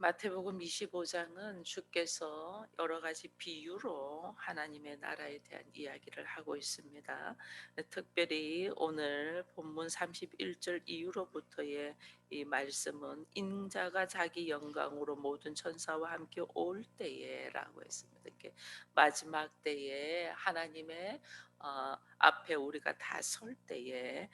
마태복음 25장은 주께서 여러 가지 비유로 하나님의 나라에 대한 이야기를 하고 있습니다. 특별히 오늘 본문 31절 이후로부터의 이 말씀은 인자가 자기 영광으로 모든 천사와 함께 올 때에라고 했습니다. 이렇게 마지막 때에 하나님의 앞에 우리가 다 설 때에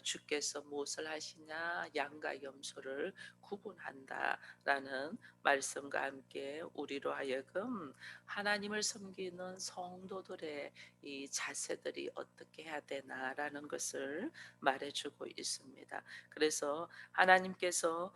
주께서 무엇을 하시냐, 양과 염소를 구분한다라는 말씀과 함께 우리로 하여금 하나님을 섬기는 성도들의 이 자세들이 어떻게 해야 되나라는 것을 말해주고 있습니다. 그래서 하나님께서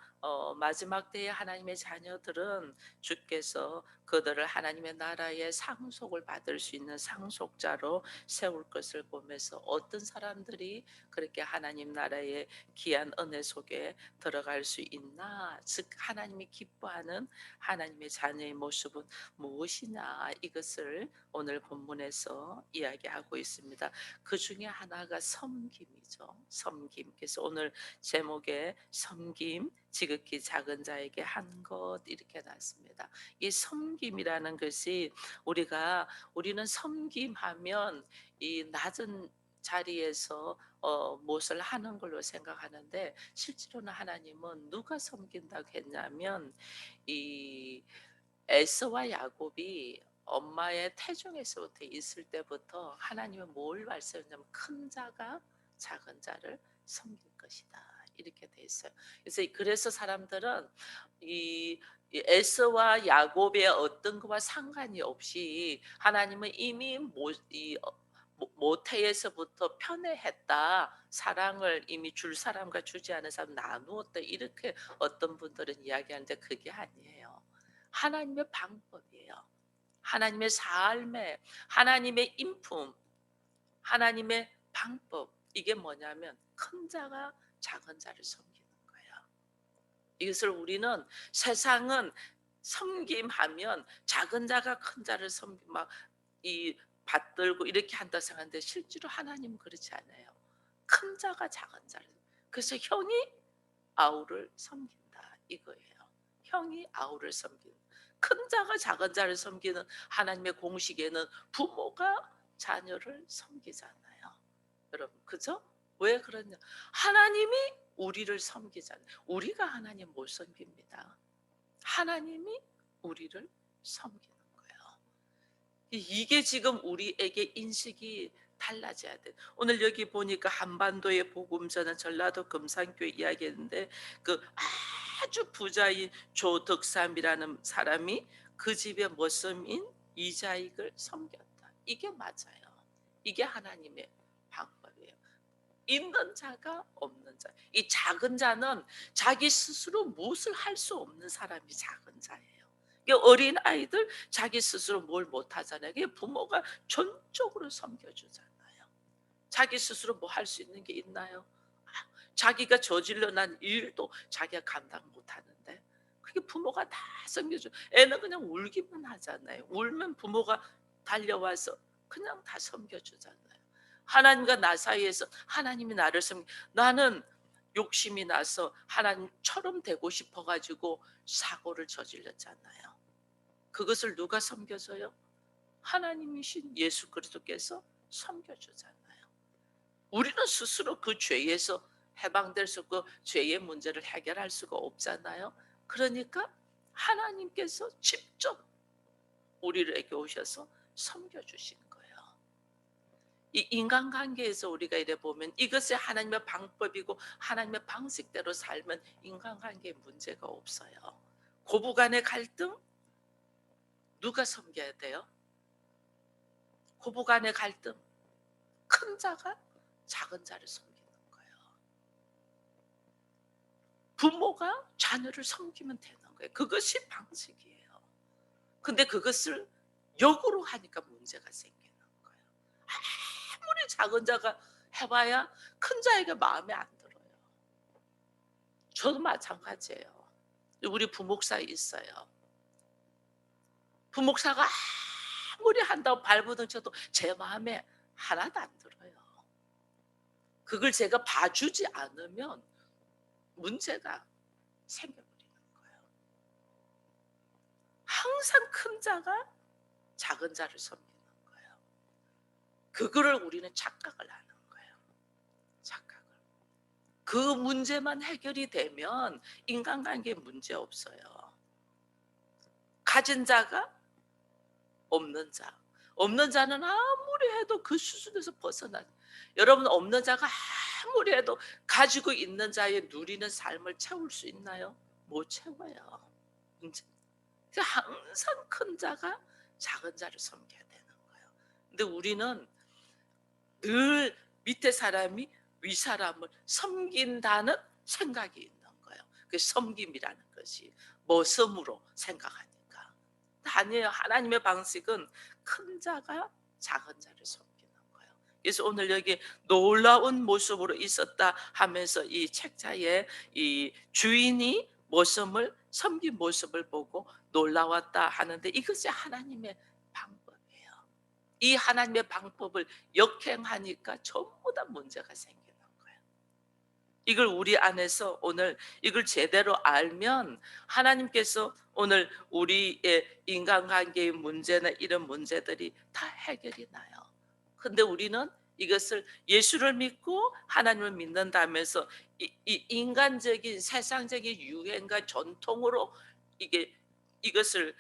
마지막 때에 하나님의 자녀들은 주께서 그들을 하나님의 나라의 상속을 받을 수 있는 상속자로 세울 것을 보면서 어떤 사람들이 그렇게 하나님 나라의 귀한 은혜 속에 들어갈 수 있나, 즉 하나님이 기뻐하는 하나님의 자녀의 모습은 무엇이냐, 이것을 오늘 본문에서 이야기하고 있습니다. 그 중에 하나가 섬김이죠. 섬김. 그래서 오늘 제목에 섬김, 지극히 작은 자에게 한 것, 이렇게 났습니다. 이 섬김이라는 것이 우리는 섬김하면 이 낮은 자리에서 무엇을 하는 걸로 생각하는데, 실제로는 하나님은 누가 섬긴다고 했냐면 이 에서와 야곱이 엄마의 태중에서부터 있을 때부터 하나님은 뭘 말씀하냐면 큰 자가 작은 자를 섬길 것이다, 이렇게 돼 있어요. 그래서 사람들은 이 에서와 야곱의 어떤 것과 상관이 없이 하나님은 이미 모태에서부터 편애했다, 사랑을 이미 줄 사람과 주지 않은 사람 나누었다, 이렇게 어떤 분들은 이야기하는데 그게 아니에요. 하나님의 방법이에요. 하나님의 삶에, 하나님의 인품, 하나님의 방법, 이게 뭐냐면 큰 자가 작은 자를 섬기는 거예요. 이것을 우리는, 세상은 섬김하면 작은 자가 큰 자를 섬기 막이 받들고 이렇게 한다 생각하는데, 실제로 하나님은 그렇지 않아요. 큰 자가 작은 자를, 그래서 형이 아우를 섬긴다, 이거예요. 형이 아우를 섬기는, 큰 자가 작은 자를 섬기는 하나님의 공식에는 부모가 자녀를 섬기잖아요. 여러분, 그죠? 왜 그러냐? 하나님이 우리를 섬기잖아요. 우리가 하나님 못 섬깁니다. 하나님이 우리를 섬기는 거예요. 이게 지금 우리에게 인식이 달라져야 돼. 오늘 여기 보니까 한반도의 복음전은 전라도 금산교회 이야기했는데, 그 아주 부자인 조덕삼이라는 사람이 그 집의 모섬인 이자익을 섬겼다. 이게 맞아요. 이게 하나님의 방법이에요. 있는 자가 없는 자. 이 작은 자는 자기 스스로 무엇을 할 수 없는 사람이 작은 자예요. 어린 아이들 자기 스스로 뭘 못하잖아요. 부모가 전적으로 섬겨주잖아요. 자기 스스로 뭐 할 수 있는 게 있나요? 자기가 저질러 난 일도 자기가 감당 못하는데 그게 부모가 다 섬겨줘. 애는 그냥 울기만 하잖아요. 울면 부모가 달려와서 그냥 다 섬겨주잖아요. 하나님과 나 사이에서 하나님이 나를 나는 욕심이 나서 하나님처럼 되고 싶어가지고 사고를 저질렀잖아요. 그것을 누가 섬겨줘요? 하나님이신 예수 그리스도께서 섬겨주잖아요. 우리는 스스로 그 죄에서 해방될 수 없고 죄의 문제를 해결할 수가 없잖아요. 그러니까 하나님께서 직접 우리에게 오셔서 섬겨주신 거예요. 이 인간관계에서 우리가 이래 보면 이것이 하나님의 방법이고 하나님의 방식대로 살면 인간관계에 문제가 없어요. 고부간의 갈등, 누가 섬겨야 돼요? 고부간의 갈등, 큰 자가 작은 자를 섬기는 거예요. 부모가 자녀를 섬기면 되는 거예요. 그것이 방식이에요. 근데 그것을 역으로 하니까 문제가 생기는 거예요. 아무리 작은 자가 해봐야 큰 자에게 마음에 안 들어요. 저도 마찬가지예요. 우리 부목사 있어요. 부목사가 아무리 한다고 발버둥 쳐도 제 마음에 하나도 안 들어요. 그걸 제가 봐주지 않으면 문제가 생겨버리는 거예요. 항상 큰 자가 작은 자를 섬기는 거예요. 그거를 우리는 착각을 하는 거예요. 착각을. 그 문제만 해결이 되면 인간관계에 문제 없어요. 가진 자가 없는 자. 없는 자는 아무리 해도 그 수준에서 벗어나. 여러분 없는 자가 아무리 해도 가지고 있는 자의 누리는 삶을 채울 수 있나요? 못 채워요. 문제. 그래서 항상 큰 자가 작은 자를 섬겨야 되는 거예요. 근데 우리는 늘 밑에 사람이 위 사람을 섬긴다는 생각이 있는 거예요. 그 섬김이라는 것이 머슴으로 생각하니까. 아니에요. 하나님의 방식은 큰 자가 작은 자를 섬기는 거예요. 그래서 오늘 여기 놀라운 모습으로 있었다 하면서 이 책자에 이 주인이 머슴을 섬긴 모습을 보고 놀라웠다 하는데 이것이 하나님의 방법이에요. 이 하나님의 방법을 역행하니까 전부 다 문제가 생기는 거예요. 이걸 우리 안에서 오늘 이걸 제대로 알면 하나님께서 오늘 우리의 인간관계의 문제나 이런 문제들이 다 해결이 나요. 근데 우리는 이것을 예수를 믿고 하나님을 믿는다면서 이 인간적인 세상적인 유행과 전통으로 이게 이것을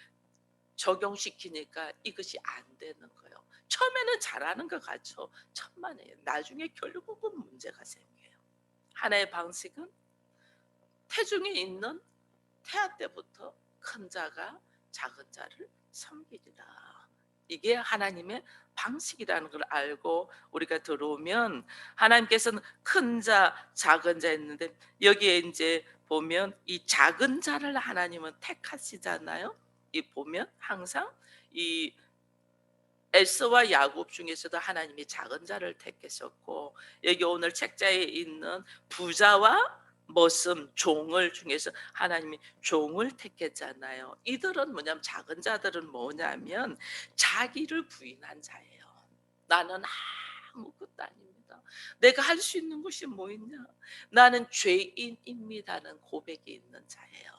적용시키니까 이것이 안 되는 거예요. 처음에는 잘하는 것 같죠. 천만에요. 나중에 결국은 문제가 생겨요. 하나의 방식은 태중에 있는 태아 때부터 큰 자가 작은 자를 섬기리라. 이게 하나님의 방식이라는 걸 알고 우리가 들어오면 하나님께서는 큰 자, 작은 자 있는데 여기에 이제 보면 이 작은 자를 하나님은 택하시잖아요. 이 보면 항상 이 에서와 야곱 중에서도 하나님이 작은 자를 택하셨고 여기 오늘 책자에 있는 부자와 머슴 종을 중에서 하나님이 종을 택했잖아요. 이들은 뭐냐면 작은 자들은 뭐냐면 자기를 부인한 자예요. 나는 아무것도 아닙니다. 내가 할 수 있는 것이 뭐 있냐? 나는 죄인입니다는 고백이 있는 자예요.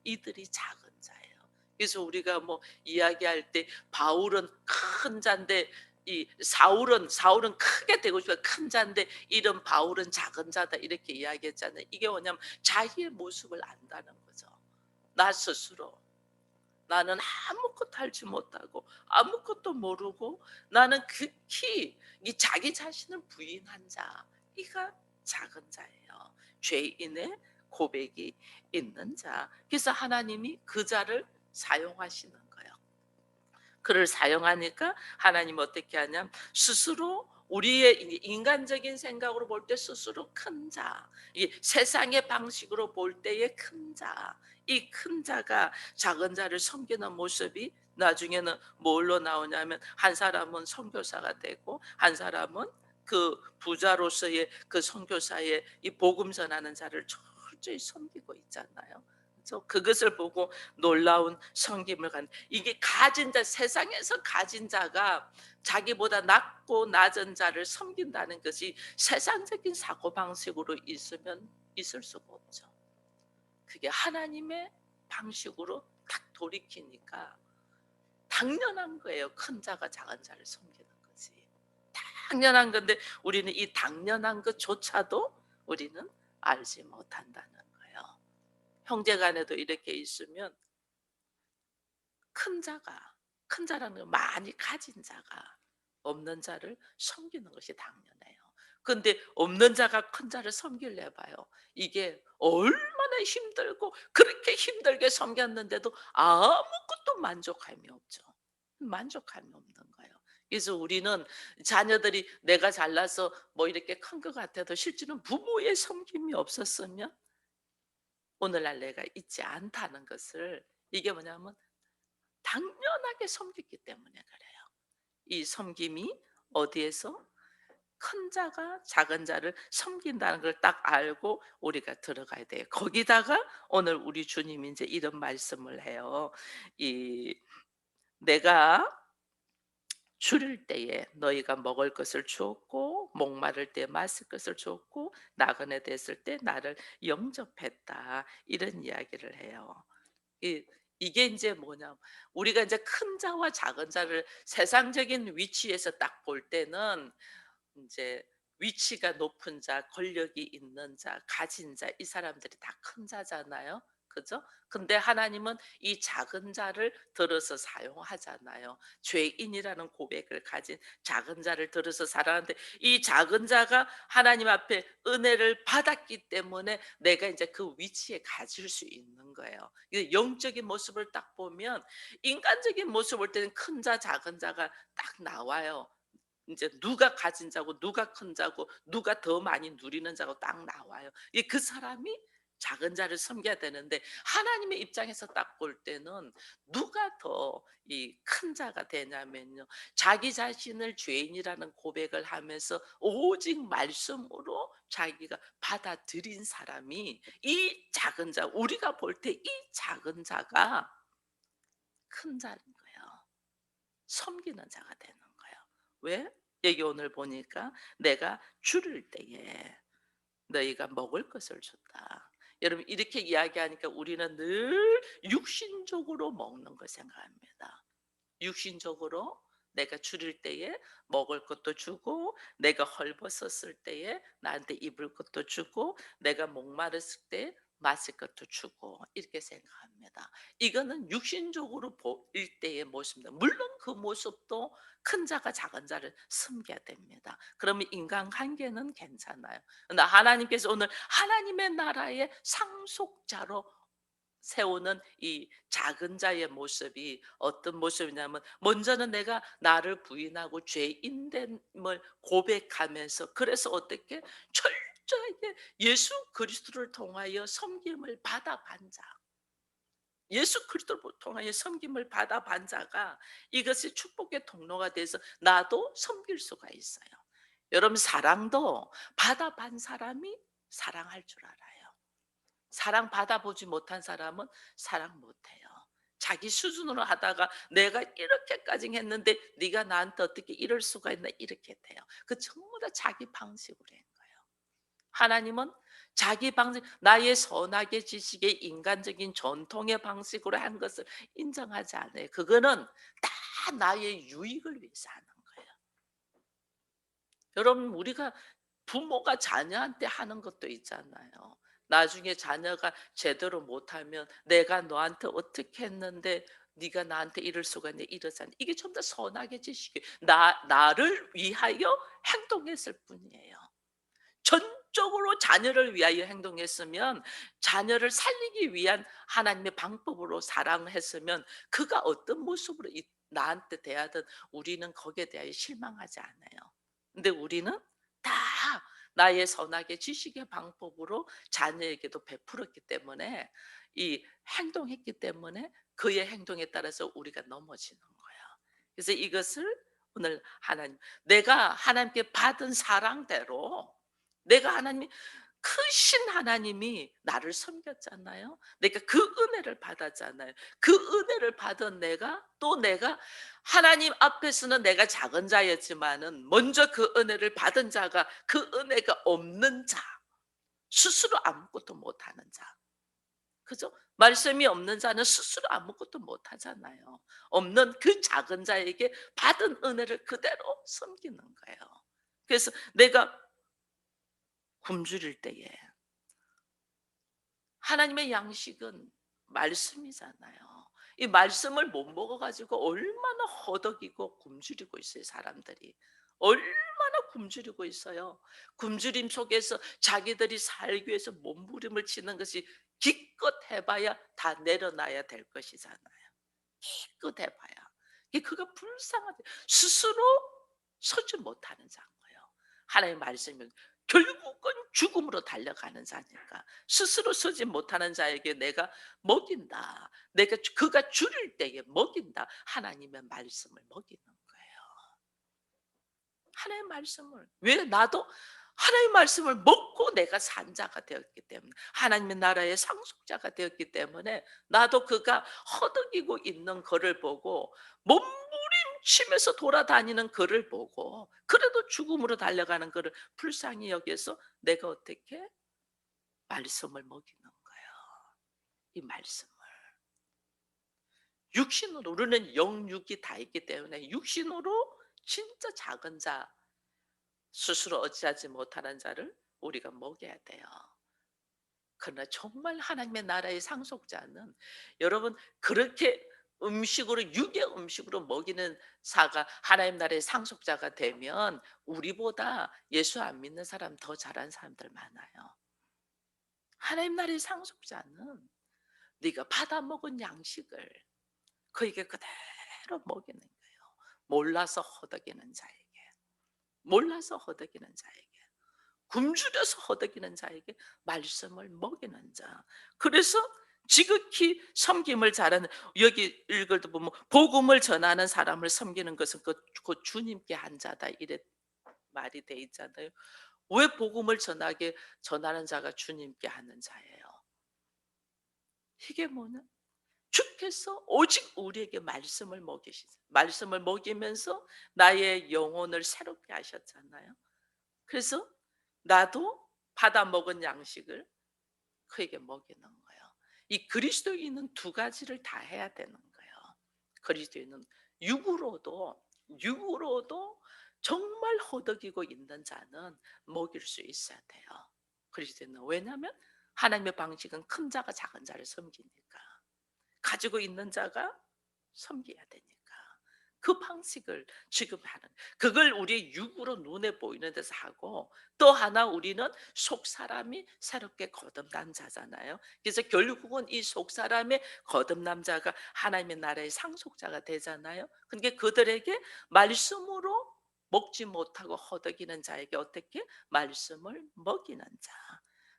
이들이 작은 자예요. 그래서 우리가 뭐 이야기할 때 바울은 큰 자인데 이 사울은 크게 되고 싶어 큰 자인데 이런 바울은 작은 자다 이렇게 이야기했잖아요. 이게 뭐냐면 자기의 모습을 안다는 거죠. 나 스스로 나는 아무것도 알지 못하고 아무것도 모르고 나는 극히 이 자기 자신을 부인한 자 이가 작은 자예요. 죄인의 고백이 있는 자. 그래서 하나님이 그 자를 사용하시는 거예요. 그를 사용하니까 하나님 어떻게 하냐면 스스로 우리의 인간적인 생각으로 볼 때 스스로 큰 자, 이 세상의 방식으로 볼 때의 큰 자, 이 큰 자가 작은 자를 섬기는 모습이 나중에는 뭘로 나오냐면 한 사람은 선교사가 되고 한 사람은 그 부자로서의 그 선교사의 이 복음 전하는 자를 철저히 섬기고 있잖아요. 그래서 그것을 보고 놀라운 섬김을 간 이게 가진 자 세상에서 가진 자가 자기보다 낮고 낮은 자를 섬긴다는 것이 세상적인 사고방식으로 있으면 있을 수가 없죠. 그게 하나님의 방식으로 딱 돌이키니까 당연한 거예요. 큰 자가 작은 자를 섬기는 것이. 당연한 건데 우리는 이 당연한 것조차도 우리는 알지 못한다는 거예요. 형제 간에도 이렇게 있으면 큰 자가 큰 자라는 건 많이 가진 자가 없는 자를 섬기는 것이 당연해요. 근데 없는 자가 큰 자를 섬기려 봐요. 이게 얼마나 힘들고 그렇게 힘들게 섬겼는데도 아무것도 만족함이 없죠. 만족함이 없는 거예요. 그래서 우리는 자녀들이 내가 잘나서 뭐 이렇게 큰 것 같아도 실제는 부모의 섬김이 없었으면 오늘날 내가 있지 않다는 것을 이게 뭐냐면 당연하게 섬겼기 때문에 그래요. 이 섬김이 어디에서 큰 자가 작은 자를 섬긴다는 걸 딱 알고 우리가 들어가야 돼요. 거기다가 오늘 우리 주님이 이제 이런 말씀을 해요. 이 내가 줄일 때에 너희가 먹을 것을 주었고 목마를 때 마실 것을 주었고 나그네 됐을 때 나를 영접했다. 이런 이야기를 해요. 이 이게 이제 뭐냐, 우리가 이제 큰 자와 작은 자를 세상적인 위치에서 딱 볼 때는 인제 위치가 높은 자, 권력이 있는 자, 가진 자, 이 사람들이 다 큰 자잖아요. 그죠? 근데 하나님은 이 작은 자를 들어서 사용하잖아요. 죄인이라는 고백을 가진 작은 자를 들어서 사랑하는데, 이 작은 자가 하나님 앞에 은혜를 받았기 때문에 내가 인제 그 위치에 가질 수 있는 거예요. 이 영적인 모습을 딱 보면 인간적인 모습을 볼 때는 큰 자, 작은 자가 딱 나와요. 인제 누가 가진 자고 누가 큰 자고 누가 더 많이 누리는 자고 딱 나와요. 그 사람이 작은 자를 섬겨야 되는데, 하나님의 입장에서 딱 볼 때는 누가 더 이 큰 자가 되냐면요, 자기 자신을 죄인이라는 고백을 하면서 오직 말씀으로 자기가 받아들인 사람이 이 작은 자, 우리가 볼 때 이 작은 자가 큰 자인 거예요. 섬기는 자가 되는 거예요. 왜? 여기 오늘 보니까 "내가 줄일 때에 너희가 먹을 것을 줬다." 여러분, 이렇게 이야기하니까 우리는 늘 육신적으로 먹는 걸 생각합니다. 육신적으로 내가 줄일 때에 먹을 것도 주고, 내가 헐벗었을 때에 나한테 입을 것도 주고, 내가 목마르을 때 마실 것도 주고, 이렇게 생각합니다. 이거는 육신적으로 보일 때의 모습입니다. 물론 그 모습도 큰 자가 작은 자를 섬겨야 됩니다. 그러면 인간관계는 괜찮아요. 근데 하나님께서 오늘 하나님의 나라의 상속자로 세우는 이 작은 자의 모습이 어떤 모습이냐면, 먼저는 내가 나를 부인하고 죄인됨을 고백하면서, 그래서 어떻게 철저하게 예수 그리스도를 통하여 섬김을 받아간 자, 예수 그리스도를 통하여 섬김을 받아반 자가 이것이 축복의 통로가 돼서 나도 섬길 수가 있어요. 여러분, 사랑도 받아반 사람이 사랑할 줄 알아요. 사랑 받아보지 못한 사람은 사랑 못해요. 자기 수준으로 하다가 내가 이렇게까지 했는데 네가 나한테 어떻게 이럴 수가 있나, 이렇게 돼요. 그 전부 다 자기 방식으로 한 거예요. 하나님은 자기 방식, 나의 선악의 지식의 인간적인 전통의 방식으로 한 것을 인정하지 않아요. 그거는 다 나의 유익을 위해서 하는 거예요. 여러분, 우리가 부모가 자녀한테 하는 것도 있잖아요. 나중에 자녀가 제대로 못하면 "내가 너한테 어떻게 했는데 네가 나한테 이럴 수가 있냐." 이러잖아요. 이게 전부 다 선악의 지식이에요. 나를 위하여 행동했을 뿐이에요. 전적으로 자녀를 위하여 행동했으면, 자녀를 살리기 위한 하나님의 방법으로 사랑을 했으면, 그가 어떤 모습으로 나한테 대하든 우리는 거기에 대하여 실망하지 않아요. 근데 우리는 다 나의 선악의 지식의 방법으로 자녀에게도 베풀었기 때문에, 이 행동했기 때문에 그의 행동에 따라서 우리가 넘어지는 거예요. 그래서 이것을 오늘 내가 하나님께 받은 사랑대로, 내가 크신 하나님이 나를 섬겼잖아요. 내가 그 은혜를 받았잖아요. 그 은혜를 받은 내가 하나님 앞에서는 내가 작은 자였지만은, 먼저 그 은혜를 받은 자가 그 은혜가 없는 자, 스스로 아무것도 못하는 자. 그죠? 말씀이 없는 자는 스스로 아무것도 못하잖아요. 없는 그 작은 자에게 받은 은혜를 그대로 섬기는 거예요. 그래서 내가 굶주릴 때에 하나님의 양식은 말씀이잖아요. 이 말씀을 못 먹어 가지고 얼마나 허덕이고 굶주리고 있어요, 사람들이. 얼마나 굶주리고 있어요. 굶주림 속에서 자기들이 살기 위해서 몸부림을 치는 것이, 기껏 해 봐야 다 내려놔야 될 것이잖아요. 기껏 해 봐야. 그가 불쌍하대, 스스로 서지 못하는 자인 거예요. 하나님의 말씀은 결국은 죽음으로 달려가는 자니까, 스스로 서지 못하는 자에게 내가 먹인다. 내가 그가 줄일 때에 먹인다. 하나님의 말씀을 먹이는 거예요. 하나님의 말씀을. 왜? 나도 하나님의 말씀을 먹고 내가 산 자가 되었기 때문에, 하나님의 나라의 상속자가 되었기 때문에, 나도 그가 허덕이고 있는 그를 보고, 몸부림치면서 돌아다니는 그를 보고, 그래도 죽음으로 달려가는 그를 불쌍히 여겨서 내가 어떻게 말씀을 먹이는 거예요. 이 말씀을. 육신으로 우리는 영육이 다 있기 때문에 육신으로 진짜 작은 자, 스스로 어찌하지 못하는 자를 우리가 먹여야 돼요. 그러나 정말 하나님의 나라의 상속자는 여러분 그렇게 음식으로 육의 음식으로 먹이는 사가 하나님 나라의 상속자가 되면 우리보다 예수 안 믿는 사람 더 잘하는 사람들 많아요. 하나님 나라의 상속자는 네가 받아 먹은 양식을 그에게 그대로 먹이는 거예요. 몰라서 허덕이는 자에게, 몰라서 허덕이는 자에게, 굶주려서 허덕이는 자에게 말씀을 먹이는 자. 그래서 지극히 섬김을 잘하는, 여기 읽을 때 보면 복음을 전하는 사람을 섬기는 것은 그 주님께 한 자다 이래 말이 돼 있잖아요. 왜 복음을 전하는 자가 주님께 하는 자예요? 이게 뭐냐? 주께서 오직 우리에게 말씀을 먹이시죠. 말씀을 먹이면서 나의 영혼을 새롭게 하셨잖아요. 그래서 나도 받아 먹은 양식을 그에게 먹이는 거예요. 이 그리스도인은 두 가지를 다 해야 되는 거예요. 그리스도인은 육으로도 육으로도 정말 허덕이고 있는 자는 먹일 수 있어야 돼요. 그리스도인은 왜냐하면 하나님의 방식은 큰 자가 작은 자를 섬기니까. 가지고 있는 자가 섬겨야 되니까. 그 방식을 지금 하는, 그걸 우리 육으로 눈에 보이는 데서 하고, 또 하나 우리는 속 사람이 새롭게 거듭난 자잖아요. 그래서 결국은 이 속 사람의 거듭난 자가 하나님의 나라의 상속자가 되잖아요. 그러니까 그들에게 말씀으로 먹지 못하고 허덕이는 자에게 어떻게 말씀을 먹이는 자.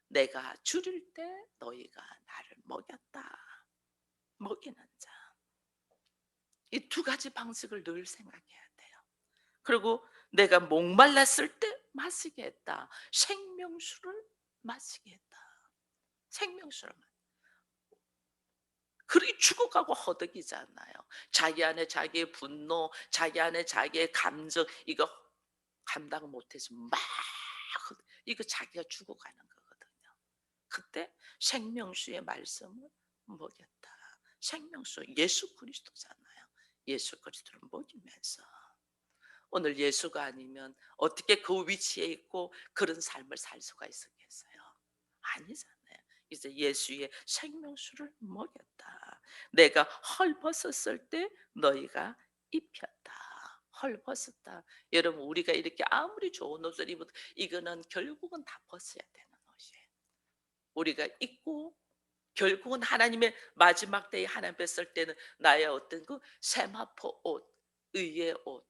내가 줄일 때 너희가 나를 먹였다. 먹이는 자. 이 두 가지 방식을 늘 생각해야 돼요. 그리고 내가 목말랐을 때 마시게 했다. 생명수를 마시게 했다. 생명수를 그렇게 죽어가고 허덕이잖아요. 자기 안에 자기의 분노, 자기 안에 자기의 감정 이거 감당 못해서 막 이거 자기가 죽어가는 거거든요. 그때 생명수의 말씀을 먹였다. 생명수 예수 그리스도잖아요. 예수 그리스도를 먹이면서 오늘 예수가 아니면 어떻게 그 위치에 있고 그런 삶을 살 수가 있었겠어요? 아니잖아요. 이제 예수의 생명수를 먹였다. 내가 헐벗었을 때 너희가 입혔다. 헐벗었다. 여러분 우리가 이렇게 아무리 좋은 옷을 입어도 이거는 결국은 다 벗어야 되는 옷이에요. 우리가 입고 결국은 하나님의 마지막 때에 하나님 뵀을 때는 나의 어떤 그 세마포 옷, 의의 옷,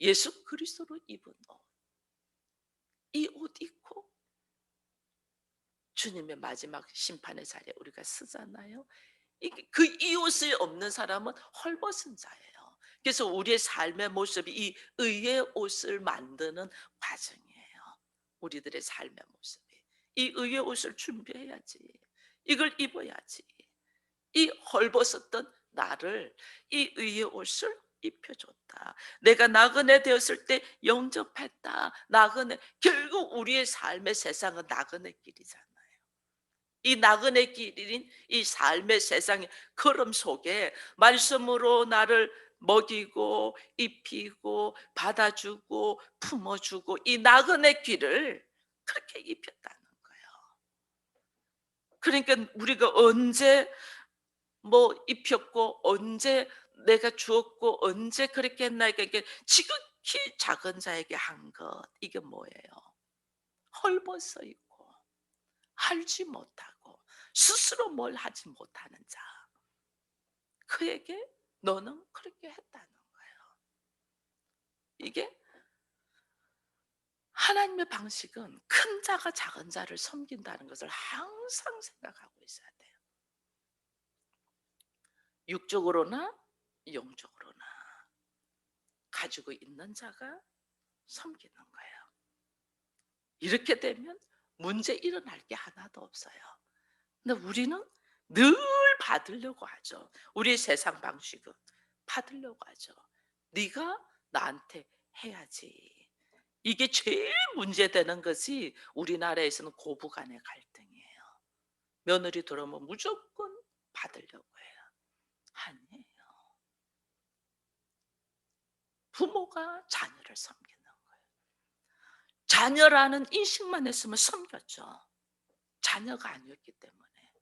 예수 그리스도로 입은 옷, 이 옷 입고 주님의 마지막 심판의 자리에 우리가 서잖아요. 이 옷이 없는 사람은 헐벗은 자예요. 그래서 우리의 삶의 모습이 이 의의 옷을 만드는 과정이에요. 우리들의 삶의 모습이 이 의의 옷을 준비해야지. 이걸 입어야지. 이 헐벗었던 나를 이 의의 옷을 입혀줬다. 내가 나그네 되었을 때 영접했다. 나그네, 결국 우리의 삶의 세상은 나그네 길이잖아요. 이 나그네 길인 이 삶의 세상의 걸음 속에 말씀으로 나를 먹이고 입히고 받아주고 품어주고 이 나그네 길을 그렇게 입혔다는 거예요. 그러니까 우리가 언제 뭐 입혔고 언제 내가 주었고 언제 그렇게 했나, 이게 지극히 작은 자에게 한 것, 이게 뭐예요? 헐벗어 있고 알지 못하고 스스로 뭘 하지 못하는 자, 그에게 너는 그렇게 했다는 거예요. 이게 하나님의 방식은 큰 자가 작은 자를 섬긴다는 것을 항상 생각하고 있어야 돼요. 육적으로나 영적으로나 가지고 있는 자가 섬기는 거예요. 이렇게 되면 문제 일어날 게 하나도 없어요. 근데 우리는 늘 받으려고 하죠. 우리의 세상 방식은 받으려고 하죠. 네가 나한테 해야지. 이게 제일 문제되는 것이 우리나라에서는 고부간의 갈등이에요. 며느리 들어오면 무조건 받으려고 해요. 아니에요. 부모가 자녀를 섬기는 거예요. 자녀라는 인식만 했으면 섬겼죠. 자녀가 아니었기 때문에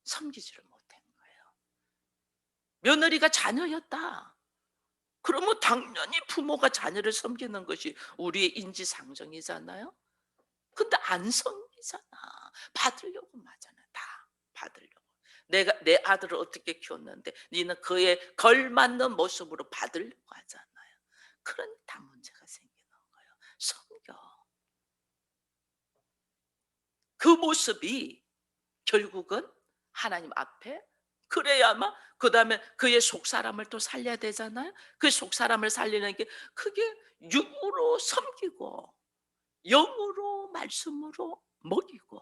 섬기지를 못한 거예요. 며느리가 자녀였다. 그러면 당연히 부모가 자녀를 섬기는 것이 우리의 인지상정이잖아요. 근데 안 섬기잖아. 받으려고만 하잖아. 다 받으려고. 내가 내 아들을 어떻게 키웠는데 니는 그에 걸맞는 모습으로 받으려고 하잖아요. 그러니 다 문제가 생기는 거예요. 섬겨. 그 모습이 결국은 하나님 앞에 그래야만, 그다음에 그의 속사람을 또 살려야 되잖아요. 그 속사람을 살리는 게 그게 육으로 섬기고 영으로 말씀으로 먹이고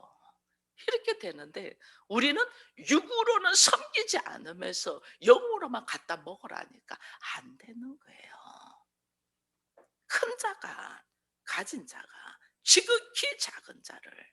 이렇게 되는데, 우리는 육으로는 섬기지 않으면서 영으로만 갖다 먹으라니까 안 되는 거예요. 큰 자가, 가진 자가 지극히 작은 자를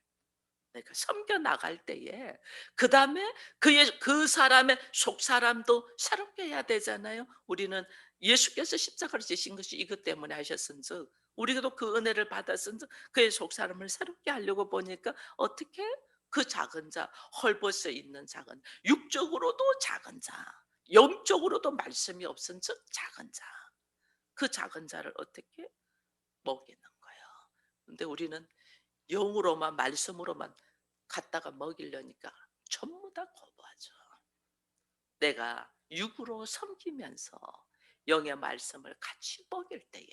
내가 섬겨 나갈 때에, 그다음에 그 사람의 속 사람도 새롭게 해야 되잖아요. 우리는 예수께서 십자가를 지신 것이 이것 때문에 하셨은즉 우리도 그 은혜를 받았은즉 그의 속 사람을 새롭게 하려고 보니까 어떻게, 그 작은 자, 헐벗어 있는 작은, 육적으로도 작은 자, 영적으로도 말씀이 없은즉 작은 자, 그 작은 자를 어떻게 먹이는 거예요. 근데 우리는 영으로만 말씀으로만 갖다가 먹이려니까 전부 다 거부하죠. 내가 육으로 섬기면서 영의 말씀을 같이 먹일 때에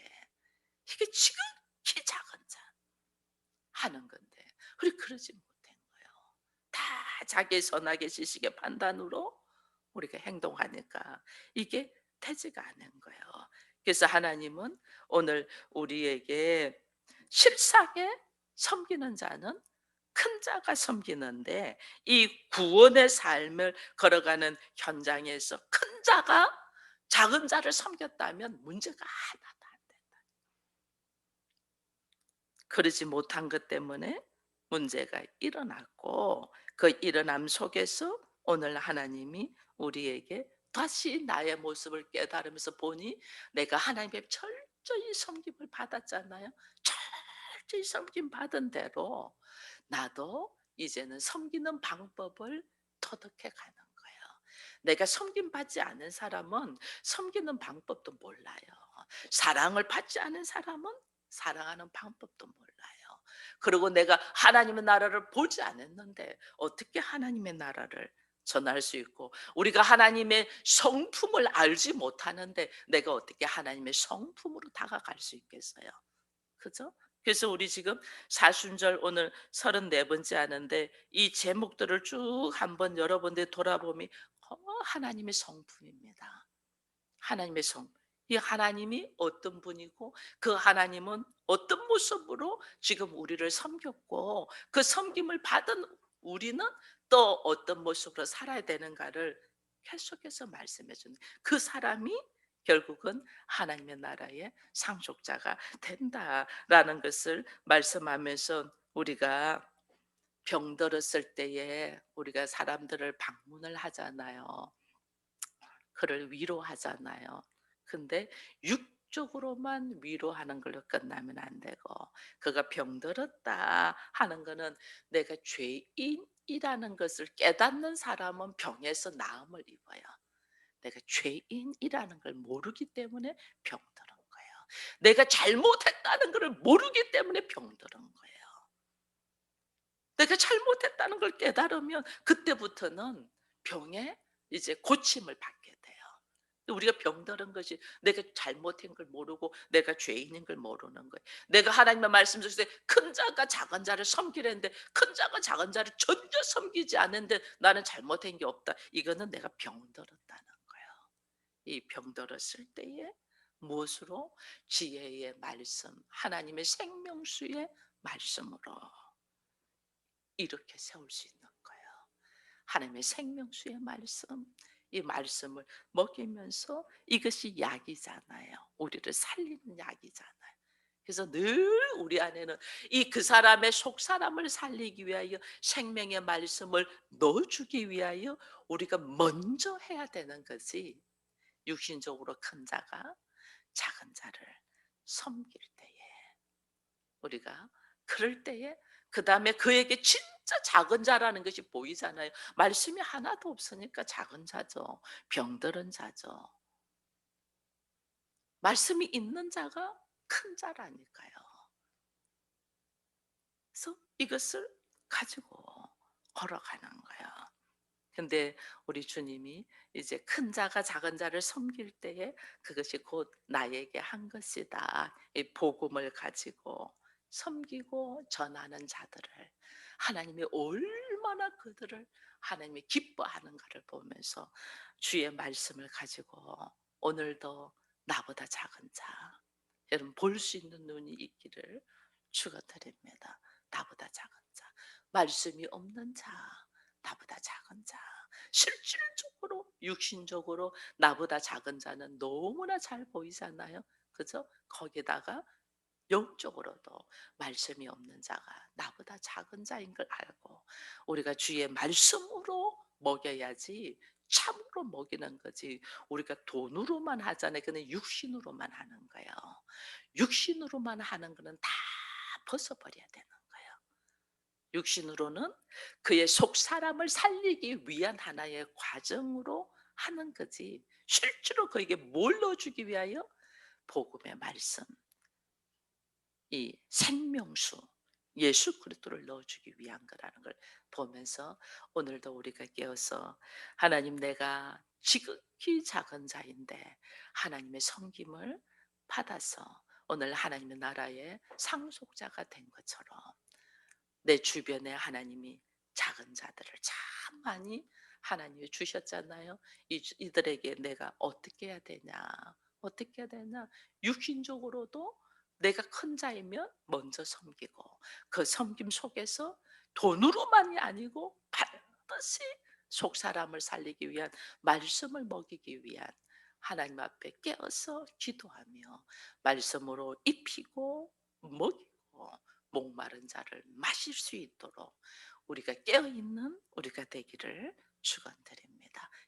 이게 지극히 작은 자 하는 건데 우리 그러지 못한 거예요. 다 자기의 선악의 지식의 판단으로 우리가 행동하니까 이게 되지가 않은 거예요. 그래서 하나님은 오늘 우리에게 실상에 섬기는 자는 큰 자가 섬기는데, 이 구원의 삶을 걸어가는 현장에서 큰 자가 작은 자를 섬겼다면 문제가 하나도 안 된다. 그러지 못한 것 때문에 문제가 일어났고, 그 일어남 속에서 오늘 하나님이 우리에게 다시 나의 모습을 깨달으면서 보니 내가 하나님의 철저히 섬김을 받았잖아요. 철저히 섬김 받은 대로 나도 이제는 섬기는 방법을 터득해 가는 거예요. 내가 섬김 받지 않은 사람은 섬기는 방법도 몰라요. 사랑을 받지 않은 사람은 사랑하는 방법도 몰라요. 그리고 내가 하나님의 나라를 보지 않았는데 어떻게 하나님의 나라를 전할 수 있고, 우리가 하나님의 성품을 알지 못하는데 내가 어떻게 하나님의 성품으로 다가갈 수 있겠어요? 그죠? 그래서 우리 지금 사순절 오늘 34번째 하는데 이 제목들을 쭉 한번 여러분들 돌아보면 하나님의 성품입니다. 하나님의 성. 이 하나님이 어떤 분이고 그 하나님은 어떤 모습으로 지금 우리를 섬겼고 그 섬김을 받은 우리는 또 어떤 모습으로 살아야 되는가를 계속해서 말씀해 주는, 그 사람이 결국은 하나님의 나라의 상속자가 된다라는 것을 말씀하면서, 우리가 병들었을 때에 우리가 사람들을 방문을 하잖아요. 그를 위로하잖아요. 근데 육적으로만 위로하는 걸로 끝나면 안 되고, 그가 병들었다 하는 거는 내가 죄인이라는 것을 깨닫는 사람은 병에서 나음을 입어요. 내가 죄인이라는 걸 모르기 때문에 병들은 거예요. 내가 잘못했다는 것을 모르기 때문에 병들은 거예요. 내가 잘못했다는 걸 깨달으면 그때부터는 병에 이제 고침을 받게 돼요. 우리가 병들은 것이 내가 잘못한 걸 모르고 내가 죄인인 걸 모르는 거예요. 내가 하나님의 말씀 주실 때 큰 자가 작은 자를 섬기려는데 큰 자가 작은 자를 전혀 섬기지 않는데 나는 잘못한 게 없다. 이거는 내가 병들었다는 거예요. 이 병들었을 때에 무엇으로? 지혜의 말씀, 하나님의 생명수의 말씀으로 이렇게 세울 수 있는 거예요. 하나님의 생명수의 말씀, 이 말씀을 먹이면서 이것이 약이잖아요. 우리를 살리는 약이잖아요. 그래서 늘 우리 안에는 이 그 사람의 속 사람을 살리기 위하여 생명의 말씀을 넣어주기 위하여 우리가 먼저 해야 되는 것이 육신적으로 큰 자가 작은 자를 섬길 때에 우리가 그럴 때에 그다음에 그에게 진짜 작은 자라는 것이 보이잖아요. 말씀이 하나도 없으니까 작은 자죠. 병들은 자죠. 말씀이 있는 자가 큰 자라니까요. 그래서 이것을 가지고 걸어가는 거예요. 근데 우리 주님이 이제 큰 자가 작은 자를 섬길 때에 그것이 곧 나에게 한 것이다. 이 복음을 가지고 섬기고 전하는 자들을 하나님이 얼마나 그들을 하나님이 기뻐하는가를 보면서 주의 말씀을 가지고 오늘도 나보다 작은 자 여러분 볼 수 있는 눈이 있기를 축원드립니다. 나보다 작은 자, 말씀이 없는 자, 나보다 작은 자. 실질적으로 육신적으로 나보다 작은 자는 너무나 잘 보이잖아요. 그죠? 거기다가 영적으로도 말씀이 없는 자가 나보다 작은 자인 걸 알고 우리가 주의 말씀으로 먹여야지 참으로 먹이는 거지 우리가 돈으로만 하잖아요. 근데 육신으로만 하는 거예요. 육신으로만 하는 거는 다 벗어버려야 되는 거예요. 육신으로는 그의 속 사람을 살리기 위한 하나의 과정으로 하는 거지. 실제로 그에게 뭘 넣어주기 위하여? 복음의 말씀, 이 생명수, 예수 그리스도를 넣어주기 위한 거라는 걸 보면서 오늘도 우리가 깨어서 하나님 내가 지극히 작은 자인데 하나님의 섬김을 받아서 오늘 하나님의 나라의 상속자가 된 것처럼 내 주변에 하나님이 작은 자들을 참 많이 하나님이 주셨잖아요. 이들에게 내가 어떻게 해야 되냐? 어떻게 해야 되냐? 육신적으로도 내가 큰 자이면 먼저 섬기고 그 섬김 속에서 돈으로만이 아니고 반드시 속 사람을 살리기 위한 말씀을 먹이기 위한 하나님 앞에 깨어서 기도하며 말씀으로 입히고 먹이고 목마른 자를 마실 수 있도록 우리가 깨어 있는 우리가 되기를 축원드립니다.